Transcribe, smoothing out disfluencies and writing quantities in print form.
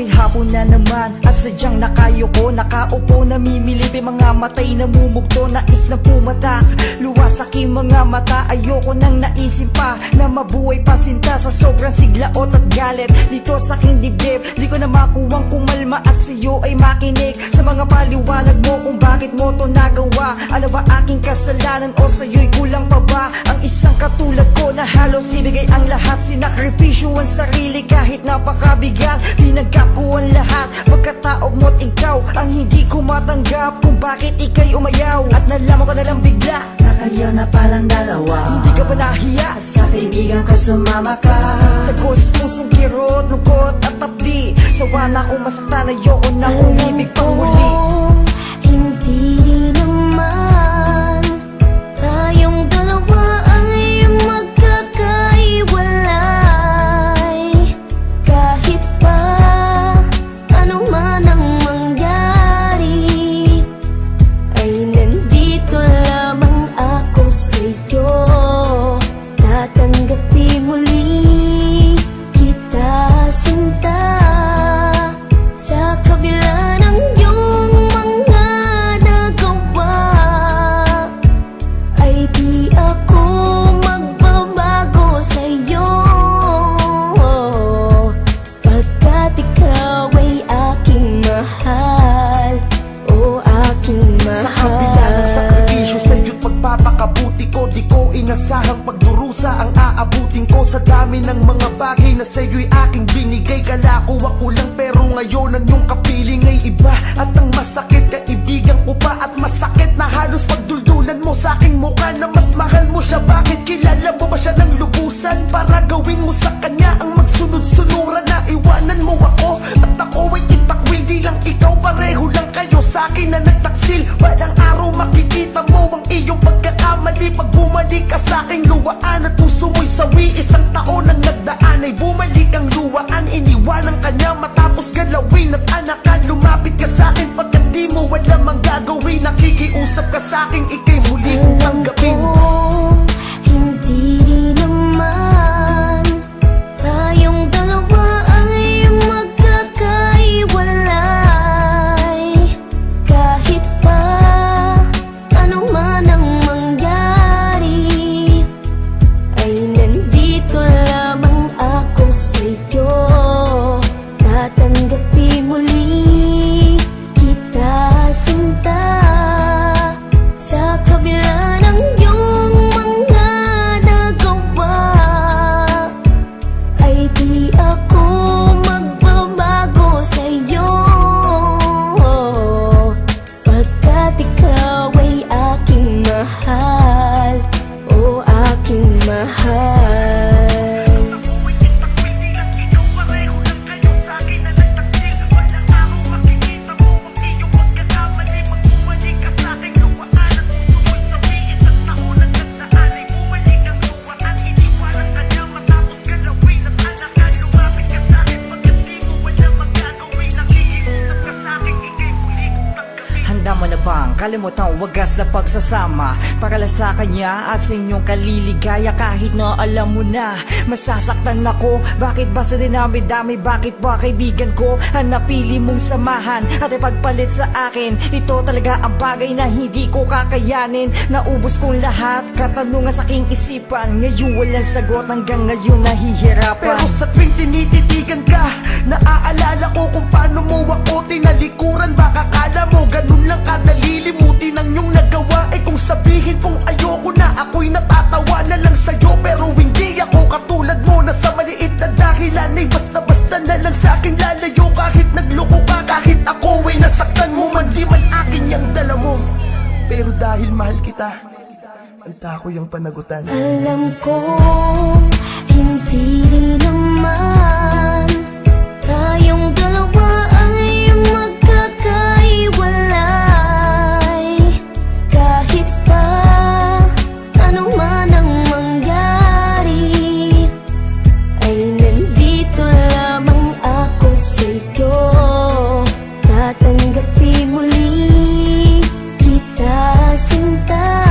Bakit hapon na naman at sadyang nakayoko, nakaupo, namimilip, mga matay namumugto, nais na pumatak, luwas aking mga mata. Ayoko nang naisip pa na mabuhay pa sinta sa sobrang siglaot at galit dito sa aking dibdib. Di ko na makuwang kumalma at sa'yo ay makinig sa mga paliwanag mo kung bakit mo to nagawa. Ano ba aking kasalanan o sa'yo'y kulang pa ba? Ang isang katulad ko na halos ibigay ang lahat, sinakripisyo ang sarili kahit napakabigat. Tinanggap ko ang lahat, pagkataog mo't ikaw ang hindi ko matanggap kung bakit ika'y umayaw. At nalaman ko na lang bigla na kayo na palang dalawa. Hindi ka ba nahiya sa kaibigan ko sumama ka? Tagos pusong kirot, lungkot at tapdi. Sawa na akong masaktan, ayoko na umibig pang muli. Hindi rin naman tayong dalawa ay magkakaiwalay. Kahit pa ano man ang mangyari, ay nandito lamang ako sa'yo. Tatanggapin muli kita sinta, sa kabila ng iyong mga nagawa, ay di ako magbabago sa'yo. Pagkat ikaw ay aking mahal, o aking mahal. Sa kabila ng sakripisyo sa'yo't pagpapakabuti ko, di ko inasahang pagdurusa ang aabutin ko. Sa dami ng mga bagay na sa'yo'y aking binigay, kala ko ako lang pero ngayon ang iyong kapiling ay iba. At ang masakit, kaibigan ko pa at masakit na halos pagduldulan mo sa aking mukha na mas mahal mo siya. Bakit kilala mo ba siya ng lubusan para gawin mo sa kanya ang magsunod-sunuran? Na iwanan mo ako at ako ay itakwil, di lang ikaw, pareho lang kayo sa akin na nagtaksil. Walang araw makikita mo ang iyong pagkakamali pag bumalik ka sa aking luwaan at puso mo'y sawi. Isang taon ang nagdaan ay bumalik ang luwaan, iniwanan ka niya matapos galawin at anakan. Lumapit ka sa akin pagkat di mo alam ang gagawin, nakikiusap ka sa akin, ika'y muli kong tanggapin. Hindi rin naman tayong dalawa ay magkakaiwalay. Kahit pa ano man ang mangyari, ay nandito lamang ako sa'yo. Tatanggapin muli kita sinta, sa kabila ng iyong mga nagawa, ay di ako magbabago sa'yo. Pagkat ikaw ay aking mahal, o aking mahal. Handa mo na bang kalimutan wagas na pagsasama para lang sa kanya at sa inyong kaliligaya? Kahit na alam mo na masasaktan ako, bakit ba sa dinami-dami, bakit ba kaibigan ko ang napili mong samahan at ipagpalit sa akin? Ito talaga ang bagay na hindi ko kakayanin. Naubos kong lahat, katanungan sa aking isipan, ngayon walang sagot, hanggang ngayon nahihirapan. Pero sa tuwing tinititigan ka, naaalala ko kung paano mo ako tinalikuran. Baka kala mo ganun lang kadali limutin ang iyong nagawa. Eh kung sabihin kong ayoko na, ako'y natatawa na lang sa'yo. Pero hindi ako katulad mo na sa maliit na dahilan ay basta-basta na lang sa'kin lalayo. Kahit nagloko ka, kahit ako ay nasaktan mo man, di man akin yung dala mo. Pero dahil mahal kita, anta ko yung panagutan. Alam ko hindi rin naman tayong dalawa ay magkakaiwalay. Kahit pa ano man ang mangyari, ay nandito lamang ako sa'yo. Tatanggapin muli kita sinta,